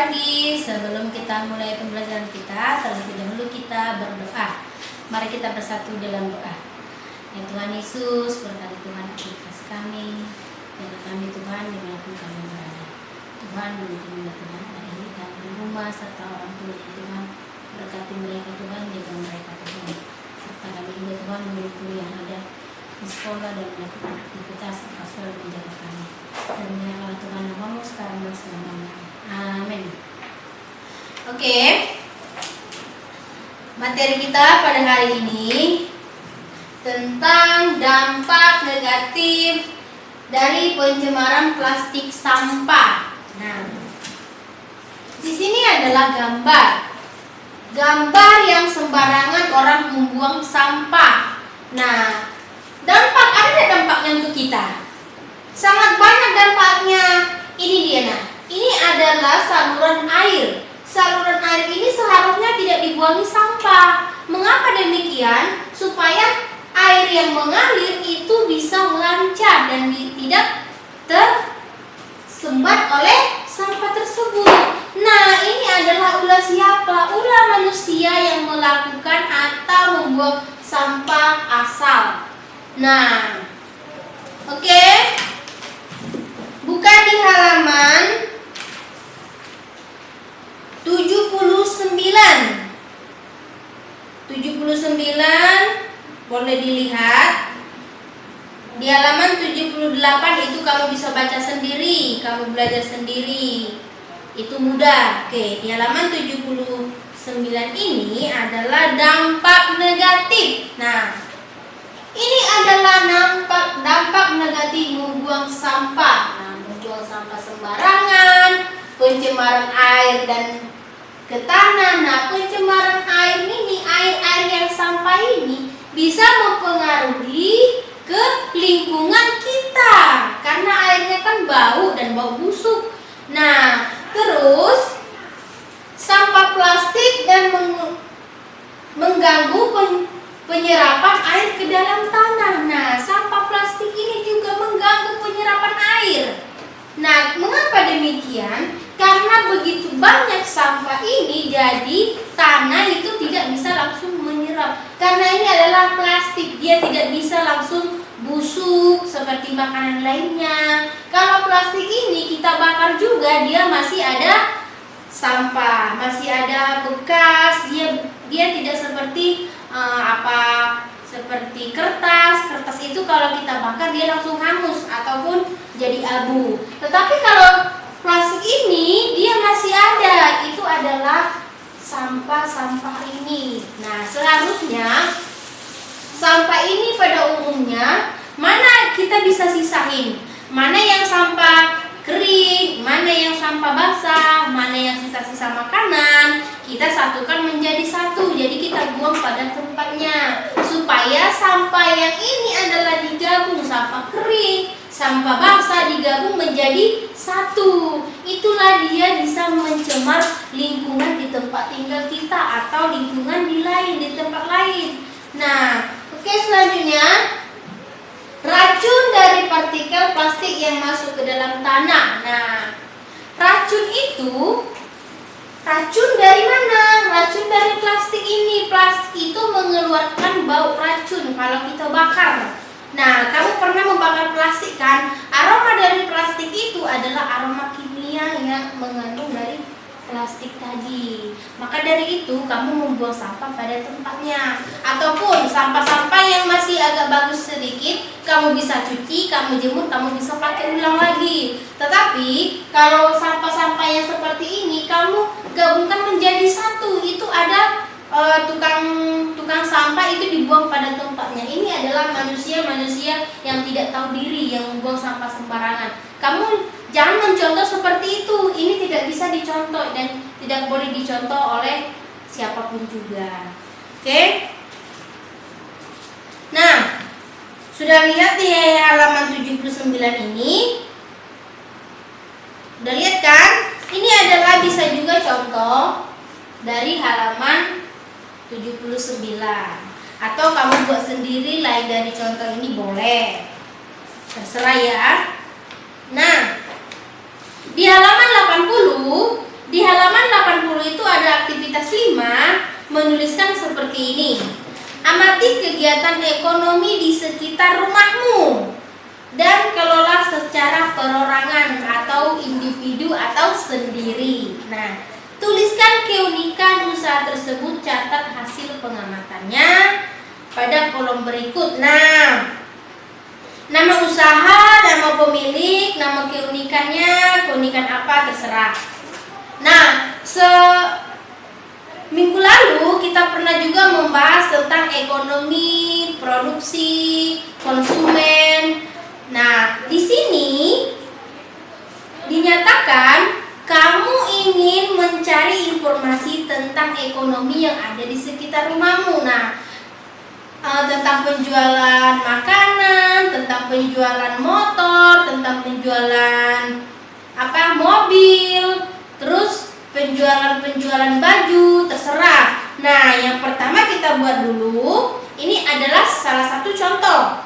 pagi. Sebelum kita mulai pembelajaran kita, terlebih dahulu kita berdoa. Mari kita bersatu dalam doa. Ya Tuhan Yesus, berkati Tuhan atas kami, jaga kami Tuhan dimanapun kami berada. Tuhan memimpin Tuhan hari ini kami di rumah serta orang tua Tuhan, berkati mereka Tuhan, jaga mereka Tuhan. Serta kami juga Tuhan guru yang ada di sekolah dan melakukan aktivitas kasual menjaga kami. Dan menyerahkan Tuhan namamu sekarang dan selamanya. Amin. Oke. Materi kita pada hari ini tentang dampak negatif dari pencemaran plastik sampah. Nah, di sini adalah gambar yang sembarangan orang membuang sampah. Nah, ada dampaknya untuk kita. Sangat banyak dampaknya. Ini dia nah. Ini adalah saluran air. Saluran air ini seharusnya tidak dibuangi sampah. Mengapa demikian? Supaya air yang mengalir itu bisa lancar dan tidak tersumbat oleh sampah tersebut. Nah, ini adalah ulah siapa? Ulah manusia yang melakukan atau membuang sampah asal. Nah, oke. Buka di halaman 79 boleh dilihat. Di halaman 78 itu kamu bisa baca sendiri, kamu belajar sendiri. Itu mudah. Oke, di halaman 79 ini adalah dampak negatif. Nah, ini adalah dampak negatif membuang sampah. Nah, membuang sampah sembarangan, pencemaran air dan ke tanah. Nah, pencemaran air ini, air yang sampah ini bisa mempengaruhi ke lingkungan kita karena airnya kan bau dan bau busuk. Nah, terus sampah plastik dan mengganggu penyerapan air ke dalam tanah. Nah, sampah plastik ini juga mengganggu penyerapan air. Nah, mengapa demikian? Karena begitu banyak sampah ini, jadi tanah itu tidak bisa langsung menyerap. Karena ini adalah plastik, dia tidak bisa langsung busuk seperti makanan lainnya. Kalau plastik ini kita bakar juga, dia masih ada sampah, masih ada bekas. Dia tidak seperti seperti kertas. Kertas itu kalau kita bakar dia langsung hangus ataupun jadi abu. Tetapi kalau plastik ini dia masih ada, itu adalah sampah-sampah ini. Nah, seharusnya sampah ini pada umumnya mana kita bisa sisain, mana yang sampah kering, mana yang sampah basah, mana yang sisa-sisa makanan, kita satukan menjadi satu. Jadi kita buang pada tempatnya supaya sampah yang ini adalah digabung, sampah kering, sampah basah digabung menjadi satu. Itulah dia bisa mencemar lingkungan di tempat tinggal kita atau lingkungan di tempat lain. Nah, oke, selanjutnya racun dari partikel plastik yang masuk ke dalam tanah. Nah, racun dari mana? Racun dari plastik ini. Plastik itu mengeluarkan bau racun kalau kita bakar. Nah, kamu pernah membakar plastik kan? Aroma dari plastik itu adalah aroma kimia yang mengandung dari plastik tadi. Maka dari itu kamu membuang sampah pada tempatnya. Ataupun sampah-sampah yang masih agak bagus sedikit, kamu bisa cuci, kamu jemur, kamu bisa pakai ulang lagi. Tetapi kalau sampah-sampah yang seperti ini kamu gabungkan menjadi satu, itu ada tukang sampah itu dibuang pada tempatnya. Ini adalah manusia-manusia yang tidak tahu diri, yang membuang sampah sembarangan. Kamu jangan mencontoh seperti itu. Ini tidak bisa dicontoh dan tidak boleh dicontoh oleh siapapun juga. Oke? Nah, sudah lihat di halaman 79 ini? Udah lihat kan? Ini adalah bisa juga contoh dari halaman 79. Atau kamu buat sendiri lain dari contoh ini boleh. Terserah ya. Nah, di halaman 80 Di halaman 80 itu ada aktivitas 5 menuliskan seperti ini. Amati kegiatan ekonomi di sekitar rumahmu dan kelola secara perorangan atau individu atau sendiri. Nah, tuliskan keunikan usaha tersebut, catat hasil pengamatannya pada kolom berikut. Nah, nama usaha, nama pemilik, nama keunikannya, keunikan apa terserah. Nah, minggu lalu kita pernah juga membahas tentang ekonomi, produksi, konsumen. Nah, di sini dinyatakan kamu ingin mencari informasi tentang ekonomi yang ada di sekitar rumahmu. Nah, tentang penjualan makanan, tentang penjualan motor, tentang penjualan mobil, terus penjualan baju, terserah. Nah, yang pertama kita buat dulu. Ini adalah salah satu contoh.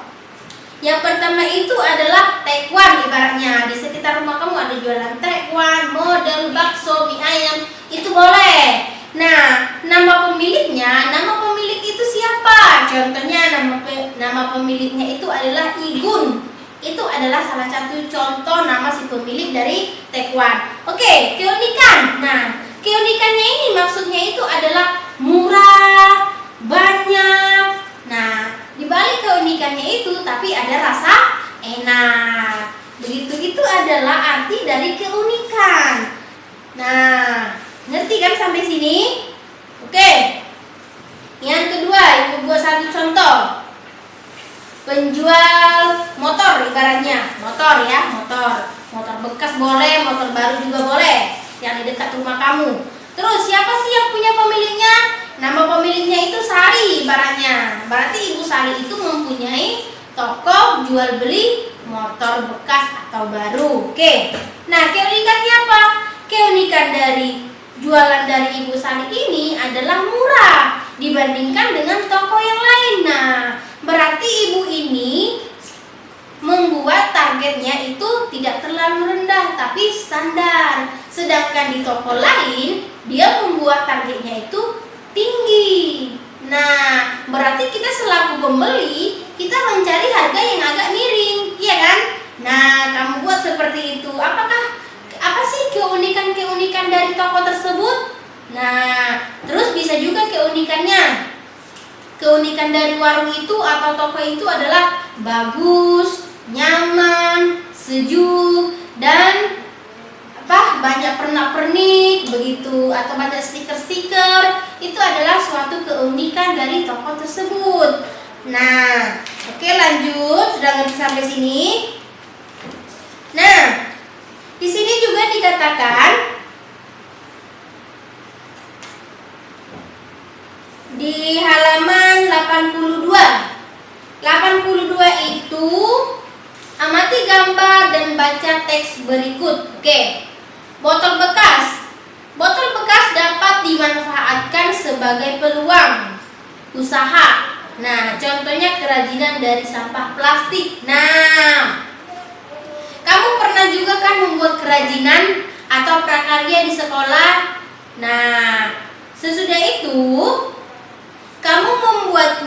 Yang pertama itu adalah taekwan ibaratnya. Di sekitar rumah kamu ada jualan taekwan, model, bakso, mie ayam, itu boleh. Nah, nama pemiliknya, nama pemilik itu siapa? Contohnya nama pemiliknya itu adalah Igun. Itu adalah salah satu contoh nama si pemilik dari taekwan. Oke, keunikan. Nah, keunikannya ini maksudnya itu adalah murah, banyak. Nah, di balik keunikannya itu tapi ada rasa enak. Begitu itu adalah arti dari keunikan. Nah, ngerti kan sampai sini? Oke. Yang kedua, ibu buat satu contoh. Penjual motor ibaratnya. Motor ya, motor. Motor bekas boleh, motor baru juga boleh. Yang di dekat rumah kamu. Terus siapa sih yang punya pemiliknya? Nama pemiliknya itu Sari ibaratnya. Berarti Ibu Sari itu mempunyai toko jual beli motor bekas atau baru. Oke. Nah, keunikannya apa? Keunikan dari jualan dari Ibu Sari ini adalah murah dibandingkan dengan toko yang lain. Nah, berarti ibu ini membuat targetnya itu tidak terlalu rendah tapi standar. Sedangkan di toko lain dia membuat targetnya itu tinggi. Nah, berarti kita selaku pembeli kita mencari harga yang agak miring, iya kan? Nah, kamu buat seperti itu. Apa sih keunikan dari toko tersebut? Nah, terus bisa juga keunikannya. Keunikan dari warung itu atau toko itu adalah bagus, nyaman, sejuk, dan banyak pernak-pernik begitu, atau banyak stiker-stiker. Itu adalah suatu keunikan dari toko tersebut. Nah, oke, lanjut. Sudah ngerti sampai sini? Nah, di sini juga dikatakan di halaman 82. 82 itu amati gambar dan baca teks berikut. Oke. Botol bekas. Botol bekas dapat dimanfaatkan sebagai peluang usaha. Nah, contohnya kerajinan dari sampah plastik. Nah, kamu pernah juga kan membuat kerajinan atau prakarya di sekolah? Nah, sesudah itu kamu membuat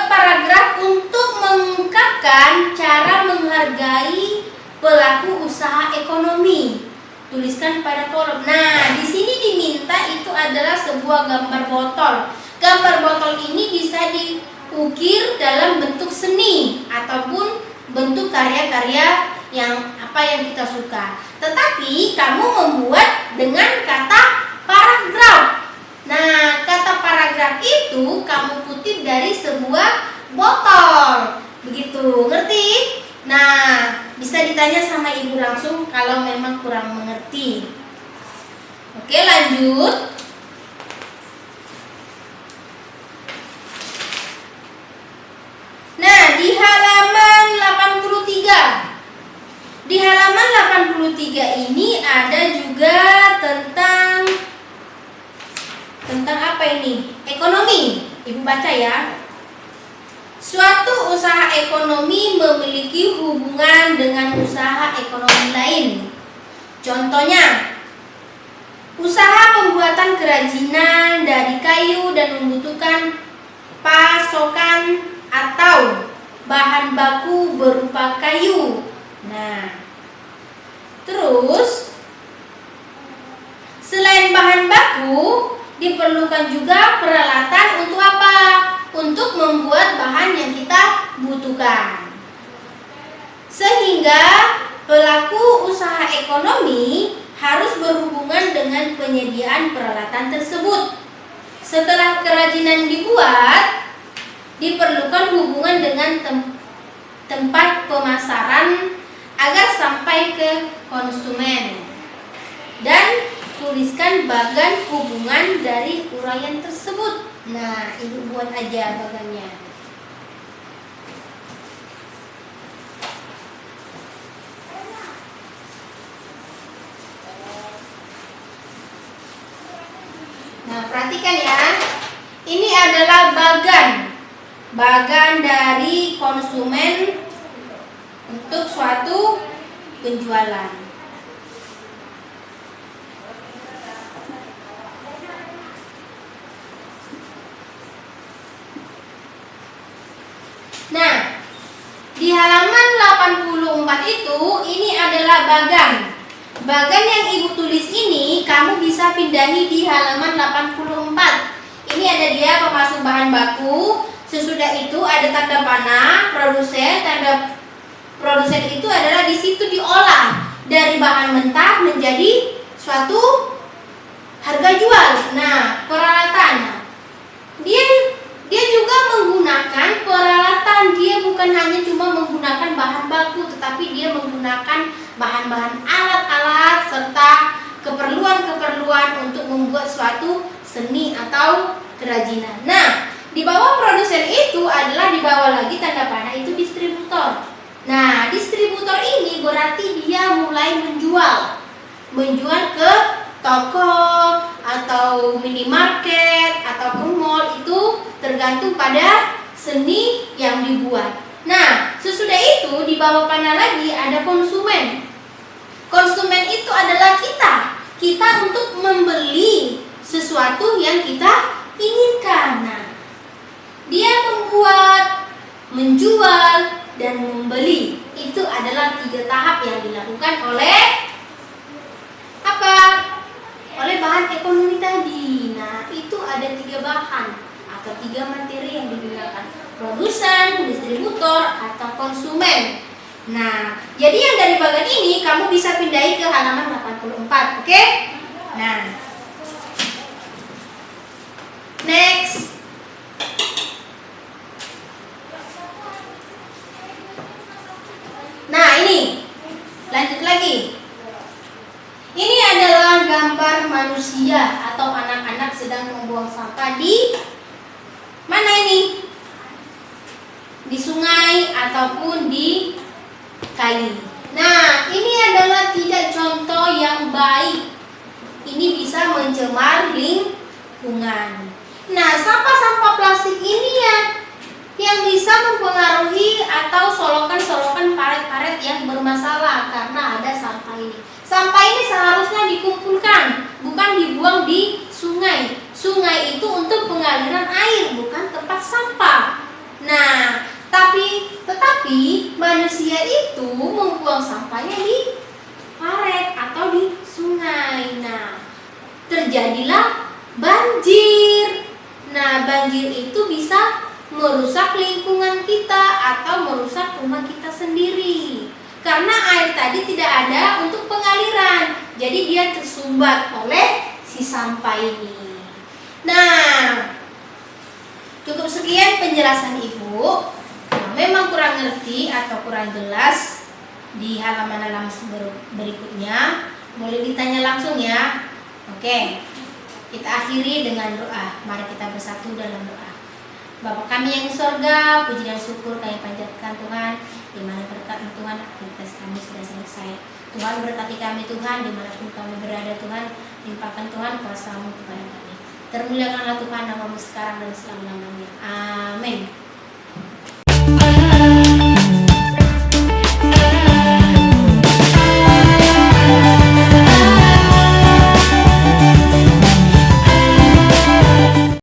paragraf untuk mengungkapkan cara menghargai pelaku usaha ekonomi. Tuliskan pada kolom. Nah, di sini diminta itu adalah sebuah gambar botol. Gambar botol ini bisa diukir dalam bentuk seni ataupun bentuk karya-karya yang kita suka. Tetapi kamu membuat dengan kata paragraf. Nah, kata paragraf itu kamu kutip dari sebuah botol. Begitu, ngerti? Nah, bisa ditanya sama ibu langsung kalau memang kurang mengerti. Oke, lanjut. Nah, di halaman 83. Di halaman 83 ini ada juga tentang apa ini? Ekonomi. Ibu baca ya. Suatu usaha ekonomi memiliki hubungan dengan usaha ekonomi lain. Contohnya, usaha pembuatan kerajinan dari kayu dan membutuhkan pasokan atau bahan baku berupa kayu. Nah, terus selain bahan baku, diperlukan juga peralatan untuk apa? Untuk membuat bahan yang kita butuhkan. Sehingga pelaku usaha ekonomi harus berhubungan dengan penyediaan peralatan tersebut. Setelah kerajinan dibuat, diperlukan hubungan dengan tempat pemasaran agar sampai ke konsumen. Dan tuliskan bagan hubungan dari uraian tersebut. Nah, ibu buat aja bagannya. Nah, perhatikan ya. Ini adalah bagan dari konsumen untuk suatu penjualan. Nah, di halaman 84 itu, ini adalah bagan. Bagan yang ibu tulis ini, kamu bisa pindahi di halaman 84. Ini ada dia pemasuk bahan baku. Sesudah itu ada tanda panah, produsen. Tanda produsen itu adalah di situ diolah dari bahan mentah menjadi suatu harga jual. Nah, peralatan. Dia juga menggunakan peralatan. Dia bukan hanya cuma menggunakan bahan baku, tetapi dia menggunakan bahan-bahan alat-alat serta keperluan-keperluan untuk membuat suatu seni atau kerajinan. Nah, di bawah produsen itu adalah di bawah lagi tanda panah itu distributor. Nah, distributor ini berarti dia mulai menjual ke toko atau minimarket atau ke mall, itu tergantung pada seni yang dibuat. Nah, sesudah itu di bawah panah lagi ada konsumen. Konsumen itu adalah kita untuk membeli sesuatu yang kita inginkan. Nah, dia membuat, menjual, dan membeli. Itu adalah 3 tahap yang dilakukan oleh apa? Oleh bahan ekonomi tadi. Nah, itu ada 3 bahan atau 3 materi yang digunakan: produsen, distributor, atau konsumen. Nah, jadi yang dari bagian ini kamu bisa pindahi ke halaman 84, oke? Nah, next. Nah, ini lanjut lagi. Ini adalah gambar manusia atau anak-anak sedang membuang sampah di mana ini? Di sungai ataupun di kali. Nah, ini adalah tidak contoh yang baik. Ini bisa mencemar lingkungan. Nah, sampah-sampah plastik ini yang bisa mempengaruhi atau solokan-solokan paret-paret yang bermasalah karena ada sampah ini. Sampah ini seharusnya dikumpulkan, bukan dibuang di sungai. Sungai itu untuk pengaliran air, bukan tempat sampah. Nah, tetapi manusia itu membuang sampahnya di paret atau di sungai. Nah, terjadilah banjir. Nah, banjir itu bisa merusak lingkungan kita atau merusak rumah kita sendiri. Karena air tadi tidak ada untuk pengaliran, jadi dia tersumbat oleh si sampah ini. Nah, cukup sekian penjelasan ibu. Kalau memang kurang ngerti atau kurang jelas di halaman-halaman berikutnya, boleh ditanya langsung ya. Oke, kita akhiri dengan doa. Mari kita bersatu dalam doa. Bapa kami yang di sorga, puji dan syukur kami panjatkan Tuhan, di mana berkat Tuhan aktivitas kami sudah selesai. Tuhan berkati kami Tuhan, dimanapun kami berada Tuhan, limpahkan Tuhan kuasa-Mu kepada kami. Termuliakanlah Tuhan namamu sekarang dan selama-lamanya. Amin.